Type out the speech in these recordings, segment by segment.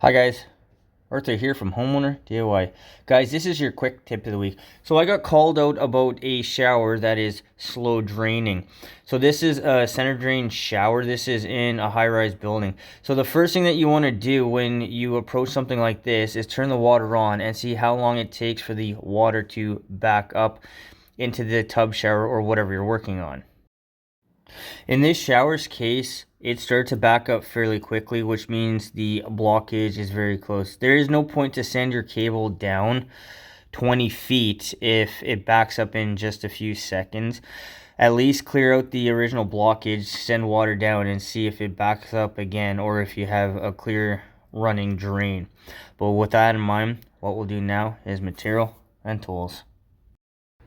Hi guys, Arthur here from Homeowner DIY. Guys, this is your quick tip of the week. So I got called out about a shower that is slow draining. So this is a center drain shower. This is in a high-rise building. So the first thing that you want to do when you approach something like this is turn the water on and see how long it takes for the water to back up into the tub shower or whatever you're working on. In this shower's case, it starts to back up fairly quickly, which means the blockage is very close. There is no point to send your cable down 20 feet if it backs up in just a few seconds. At least clear out the original blockage, send water down, and see if it backs up again or if you have a clear running drain. But with that in mind, what we'll do now is material and tools.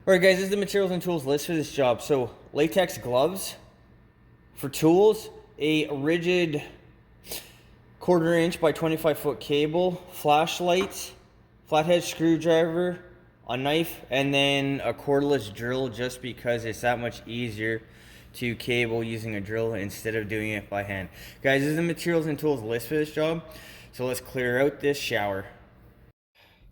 Alright guys, this is the materials and tools list for this job. So latex gloves. For tools, a rigid 1/4 inch by 25-foot cable, flashlight, flathead screwdriver, a knife, and then a cordless drill, just because it's that much easier to cable using a drill instead of doing it by hand. Guys, this is the materials and tools list for this job. So let's clear out this shower.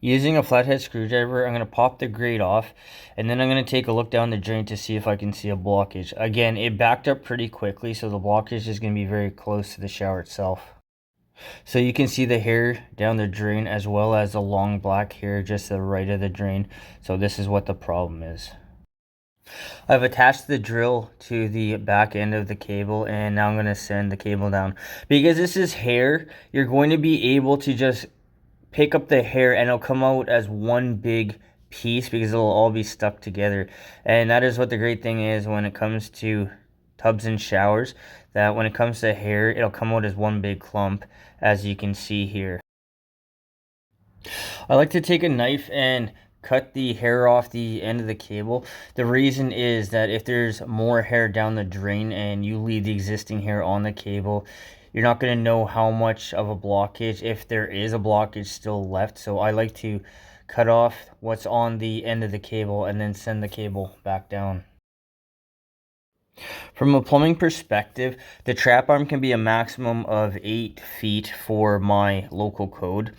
Using a flathead screwdriver, I'm going to pop the grate off, and then I'm going to take a look down the drain to see if I can see a blockage. Again, it backed up pretty quickly, so the blockage is going to be very close to the shower itself. So you can see the hair down the drain as well as the long black hair just to the right of the drain. So this is what the problem is. I've attached the drill to the back end of the cable, and now I'm going to send the cable down. Because this is hair, you're going to be able to just pick up the hair and it'll come out as one big piece because it'll all be stuck together. And that is what the great thing is when it comes to tubs and showers, that when it comes to hair, it'll come out as one big clump, as you can see here. I like to take a knife and cut the hair off the end of the cable. The reason is that if there's more hair down the drain and you leave the existing hair on the cable, you're not going to know how much of a blockage, if there is a blockage still left. So I like to cut off what's on the end of the cable and then send the cable back down. From a plumbing perspective, the trap arm can be a maximum of 8 feet for my local code.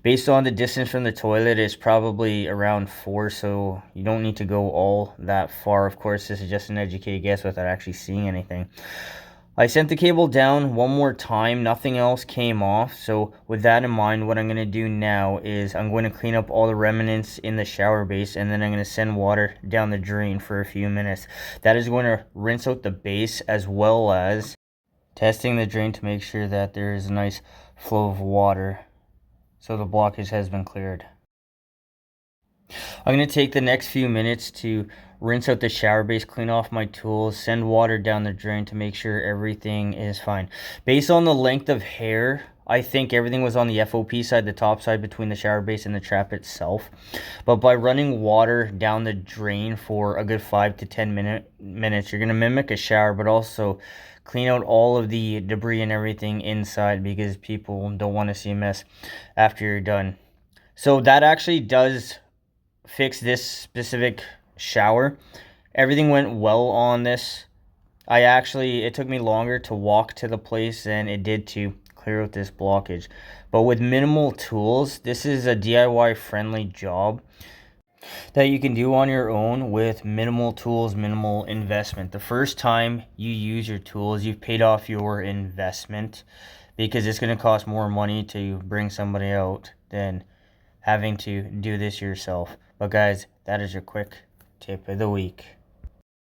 Based on the distance from the toilet, it's probably around 4, so you don't need to go all that far. Of course, this is just an educated guess without actually seeing anything. I sent the cable down one more time, nothing else came off. So with that in mind, what I'm going to do now is I'm going to clean up all the remnants in the shower base, and then I'm going to send water down the drain for a few minutes. That is going to rinse out the base as well as testing the drain to make sure that there is a nice flow of water so the blockage has been cleared. I'm going to take the next few minutes to rinse out the shower base, clean off my tools, send water down the drain to make sure everything is fine. Based on the length of hair, I think everything was on the FOP side, the top side between the shower base and the trap itself. But by running water down the drain for a good 5 to 10 minutes, you're going to mimic a shower, but also clean out all of the debris and everything inside, because people don't want to see a mess after you're done. So that actually does fix this specific shower. Everything went well on this. It took me longer to walk to the place than it did to clear out this blockage. But with minimal tools, this is a DIY friendly job that you can do on your own with minimal tools, minimal investment. The first time you use your tools, you've paid off your investment, because it's going to cost more money to bring somebody out than having to do this yourself. But guys, that is your quick tip of the week.